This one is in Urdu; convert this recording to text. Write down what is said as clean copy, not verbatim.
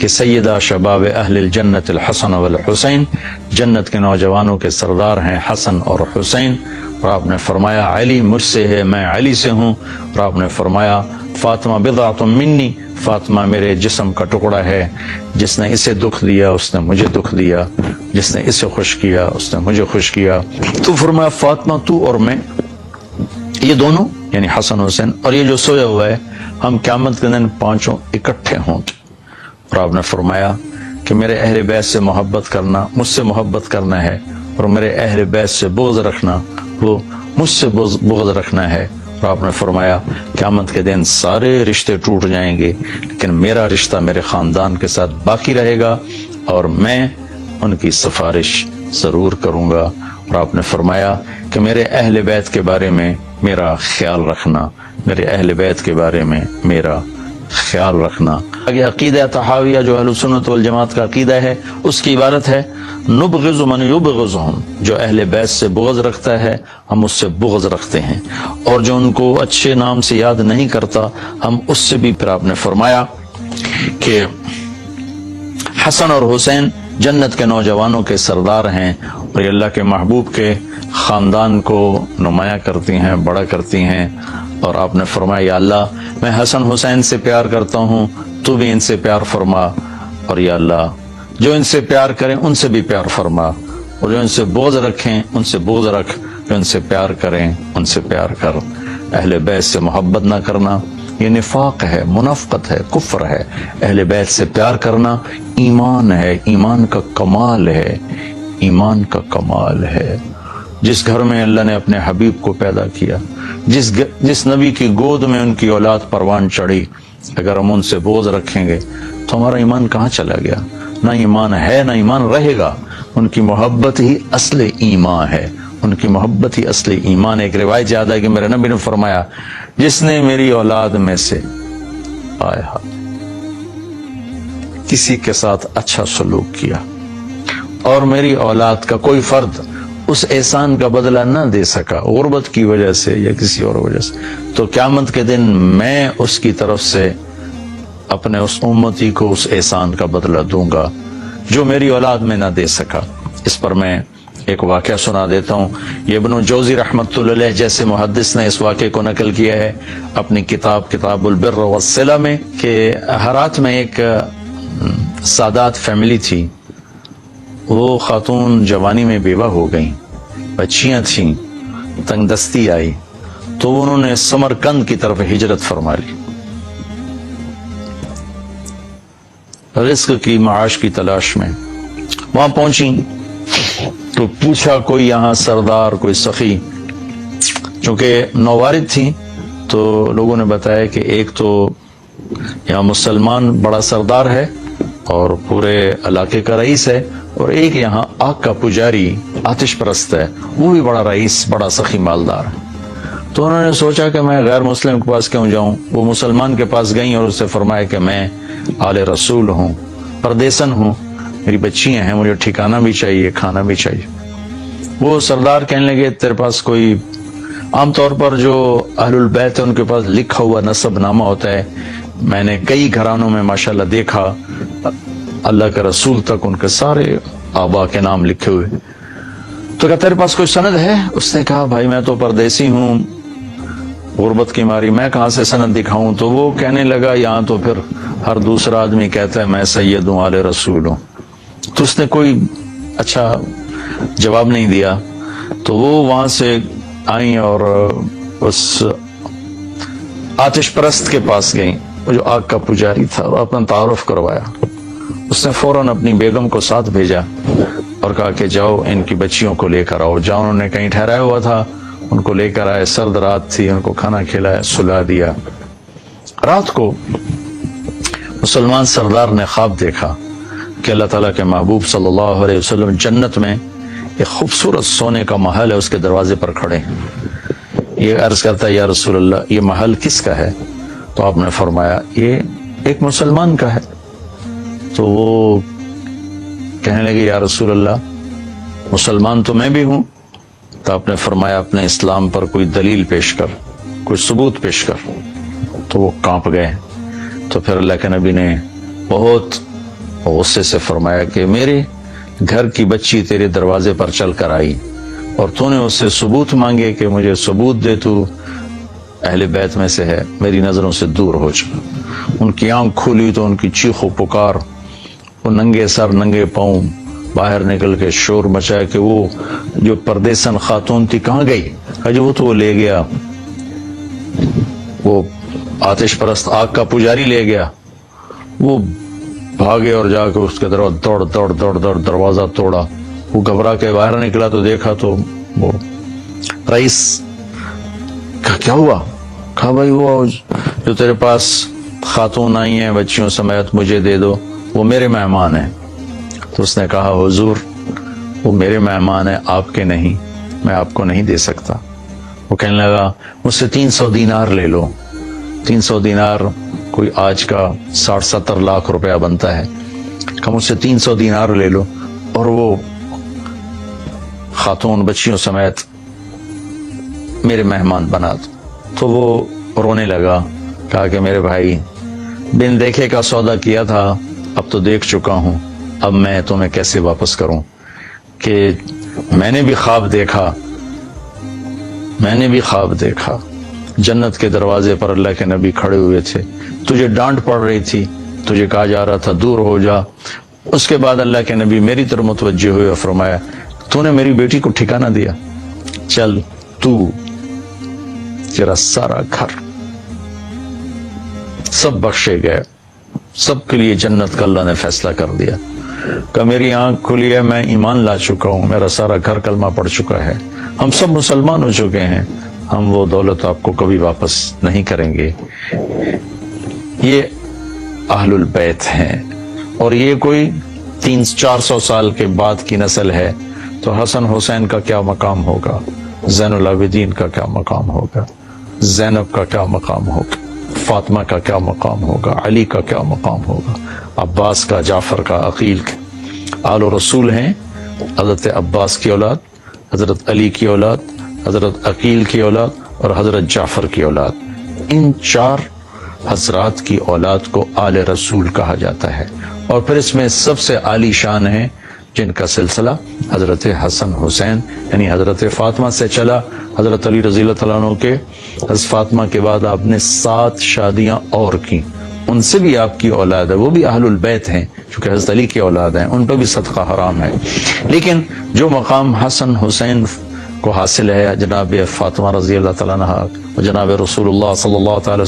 کہ سیدہ شباب اہل الجنت الحسن والحسین، جنت کے نوجوانوں کے سردار ہیں حسن اور حسین، اور آپ نے فرمایا علی مجھ سے ہے، میں علی سے ہوں، اور آپ نے فرمایا فاطمہ بضعۃ منی، فاطمہ میرے جسم کا ٹکڑا ہے، جس نے اسے دکھ دیا اس نے مجھے دکھ دیا، جس نے اسے خوش کیا اس نے مجھے خوش کیا۔ تو فرمایا فاطمہ تو اور میں، یہ دونوں یعنی حسن حسین اور یہ جو سویا ہوا ہے، ہم قیامت کے دن پانچوں اکٹھے ہوں۔ اور آپ نے فرمایا کہ میرے اہل بیت سے محبت کرنا، مجھ سے محبت کرنا ہے، اور میرے اہل بیت سے بغض رکھنا، وہ مجھ سے بغض رکھنا ہے۔ اور آپ نے فرمایا قیامت کے دن سارے رشتے ٹوٹ جائیں گے، لیکن میرا رشتہ میرے خاندان کے ساتھ باقی رہے گا، اور میں ان کی سفارش ضرور کروں گا۔ اور آپ نے فرمایا کہ میرے اہل بیت کے بارے میں میرا خیال رکھنا، میرے اہل بیت کے بارے میں میرا خیال رکھنا۔ آگے عقیدہ طحاویہ جو اہل سنت والجماعت کا عقیدہ ہے، اس کی عبارت ہے نبغض من یبغضہم، جو اہل بیت سے بغض رکھتا ہے ہم اس سے بغض رکھتے ہیں، اور جو ان کو اچھے نام سے یاد نہیں کرتا ہم اس سے بھی۔ پھر آپ نے فرمایا کہ حسن اور حسین جنت کے نوجوانوں کے سردار ہیں، اور یہ اللہ کے محبوب کے خاندان کو نمایاں کرتی ہیں، بڑا کرتی ہیں۔ اور آپ نے فرمایا یا اللہ میں حسن حسین سے پیار کرتا ہوں، تو بھی ان سے پیار فرما، اور یا اللہ جو ان سے پیار کریں ان سے بھی پیار فرما، اور جو ان سے بغض رکھیں ان سے بغض رکھ، جو ان سے پیار کریں ان سے پیار کر۔ اہل بیت سے محبت نہ کرنا یہ نفاق ہے، منافقت ہے، کفر ہے۔ اہل بیت سے پیار کرنا ایمان ہے، ایمان کا کمال ہے، ایمان کا کمال ہے۔ جس گھر میں اللہ نے اپنے حبیب کو پیدا کیا، جس نبی کی گود میں ان کی اولاد پروان چڑھی، اگر ہم ان سے بغض رکھیں گے تو ہمارا ایمان کہاں چلا گیا؟ نہ ایمان ہے نہ ایمان رہے گا۔ ان کی محبت ہی اصل ایمان ہے، ان کی محبت ہی اصل ایمان ہے۔ ایک روایت یاد ہے کہ میرے نبی نے فرمایا جس نے میری اولاد میں سے کسی کے ساتھ اچھا سلوک کیا اور میری اولاد کا کوئی فرد اس احسان کا بدلہ نہ دے سکا غربت کی وجہ سے یا کسی اور وجہ سے، تو قیامت کے دن میں اس کی طرف سے اپنے اس امتی کو اس احسان کا بدلہ دوں گا جو میری اولاد میں نہ دے سکا۔ اس پر میں ایک واقعہ سنا دیتا ہوں۔ یہ ابن جوزی رحمۃ اللہ علیہ جیسے محدث نے اس واقعے کو نقل کیا ہے اپنی کتاب البر والصلہ میں، کہ ہرات میں ایک سادات فیملی تھی۔ وہ خاتون جوانی میں بیوہ ہو گئیں، بچیاں تھیں، تنگ دستی آئی تو انہوں نے سمرقند کی طرف ہجرت فرما لی، رزق کی معاش کی تلاش میں۔ وہاں پہنچی تو پوچھا کوئی یہاں سردار، کوئی سخی، چونکہ نووارد تھی تو لوگوں نے بتایا کہ ایک تو یہاں مسلمان بڑا سردار ہے اور پورے علاقے کا رئیس ہے، اور ایک یہاں آگ کا پجاری آتش پرست ہے، وہ بھی بڑا رئیس، بڑا سخی مالدار ہے۔ تو انہوں نے سوچا کہ میں غیر مسلم کے پاس کیوں جاؤں۔ وہ مسلمان کے پاس گئیں اور اس سے فرمایا کہ میں آل رسول ہوں، پردیسن ہوں، میری بچیاں ہیں، مجھے ٹھکانا بھی چاہیے، کھانا بھی چاہیے۔ وہ سردار کہنے لگے تیرے پاس کوئی، عام طور پر جو اہل البیت ہیں ان کے پاس لکھا ہوا نسب نامہ ہوتا ہے، میں نے کئی گھرانوں میں ماشاءاللہ دیکھا اللہ کے رسول تک ان کے سارے آبا کے نام لکھے ہوئے۔ تو کہا تیرے پاس کوئی سند ہے؟ اس نے کہا بھائی میں تو پردیسی ہوں، غربت کی ماری میں کہاں سے سند دکھاؤں۔ تو وہ کہنے لگا یہاں تو پھر ہر دوسرا آدمی کہتا ہے میں سید ہوں، آل رسول ہوں۔ تو اس نے کوئی اچھا جواب نہیں دیا۔ تو وہ وہاں سے آئیں اور اس آتش پرست کے پاس گئیں، وہ جو آگ کا پجاری تھا، اور اپنا تعارف کروایا۔ اس نے فوراً اپنی بیگم کو ساتھ بھیجا اور کہا کہ جاؤ ان کی بچیوں کو لے کر آؤ۔ جہاں انہوں نے کہیں ٹھہرایا ہوا تھا ان کو لے کر آئے، سرد رات تھی، ان کو کھانا کھلایا، سلا دیا۔ رات کو مسلمان سردار نے خواب دیکھا کہ اللہ تعالیٰ کے محبوب صلی اللہ علیہ وسلم جنت میں ایک خوبصورت سونے کا محل ہے، اس کے دروازے پر کھڑے ہیں۔ یہ عرض کرتا ہے یا رسول اللہ یہ محل کس کا ہے؟ تو آپ نے فرمایا یہ ایک مسلمان کا ہے۔ تو وہ کہنے لگے یا رسول اللہ مسلمان تو میں بھی ہوں۔ تو آپ نے فرمایا اپنے اسلام پر کوئی دلیل پیش کر، کوئی ثبوت پیش کر۔ تو وہ کانپ گئے۔ تو پھر اللہ کے نبی نے بہت اور غصے سے فرمایا کہ میرے گھر کی بچی تیرے دروازے پر چل کر آئی اور تو نے اس سے ثبوت مانگے کہ مجھے ثبوت دے، تو اہل بیت میں سے ہے، میری نظروں سے دور ہو جا۔ ان کی آنکھ کھولی تو ان کی چیخ و پکار، وہ ننگے سر ننگے پاؤں باہر نکل کے شور مچایا کہ وہ جو پردیسن خاتون تھی کہاں گئی؟ وہ تو وہ لے گیا، وہ آتش پرست آگ کا پجاری لے گیا۔ وہ بھاگے اور جا کے اس کے دروازہ دوڑ دروازہ توڑا۔ وہ گھبرا کے باہر نکلا تو دیکھا تو وہ رئیس کہا کیا ہوا؟ کہا بھائی وہ جو تیرے پاس خاتون آئی ہیں بچیوں سمیت مجھے دے دو، وہ میرے مہمان ہیں۔ تو اس نے کہا حضور وہ میرے مہمان ہیں، آپ کے نہیں، میں آپ کو نہیں دے سکتا۔ وہ کہنے لگا مجھ سے 300 دینار لے لو۔ 300 دینار کوئی آج کا 60-70 لاکھ روپیہ بنتا ہے۔ کہ مجھ سے 300 دینار لے لو اور وہ خاتون بچیوں سمیت میرے مہمان بنا دو۔ تو وہ رونے لگا، کہا کہ میرے بھائی بن دیکھے کا سودا کیا تھا، اب تو دیکھ چکا ہوں، اب میں تمہیں کیسے واپس کروں؟ کہ میں نے بھی خواب دیکھا جنت کے دروازے پر اللہ کے نبی کھڑے ہوئے تھے، تجھے ڈانٹ پڑ رہی تھی، تجھے کہا جا رہا تھا دور ہو جا۔ اس کے بعد اللہ کے نبی میری طرف متوجہ ہوئے اور فرمایا تو نے میری بیٹی کو ٹھکانہ دیا، چل تو تیرا سارا گھر سب بخشے گئے، سب کے لیے جنت کا اللہ نے فیصلہ کر دیا۔ کہ میری آنکھ کھلی ہے، میں ایمان لا چکا ہوں، میرا سارا گھر کلمہ پڑھ چکا ہے، ہم سب مسلمان ہو چکے ہیں، ہم وہ دولت آپ کو کبھی واپس نہیں کریں گے۔ یہ اہل البیت ہیں، اور یہ کوئی 300-400 سال کے بعد کی نسل ہے، تو حسن حسین کا کیا مقام ہوگا، زین العابدین کا کیا مقام ہوگا، زینب کا کیا مقام ہوگا، فاطمہ کا کیا مقام ہوگا، علی کا کیا مقام ہوگا، عباس کا، جعفر کا، عقیل کا۔ آل و رسول ہیں، حضرت عباس کی اولاد، حضرت علی کی اولاد، حضرت عقیل کی اولاد اور حضرت جعفر کی اولاد۔ ان 4 حضرات کی اولاد کو آل رسول کہا جاتا ہے، اور پھر اس میں سب سے عالی شان ہیں جن کا سلسلہ حضرت حسن حسین یعنی حضرت فاطمہ سے چلا۔ حضرت علی رضی اللہ تعالیٰ عنہ کے حضرت فاطمہ کے بعد آپ نے 7 شادیاں اور کی، ان سے بھی آپ کی اولاد ہے، وہ بھی اہل البیت ہیں چونکہ حضرت علی کی اولاد ہیں، ان پہ بھی صدقہ حرام ہے۔ لیکن جو مقام حسن حسین کو حاصل ہے جناب فاطمہ رضی اللہ تعالیٰ عنہ اور جناب رسول اللہ صلی اللہ تعالی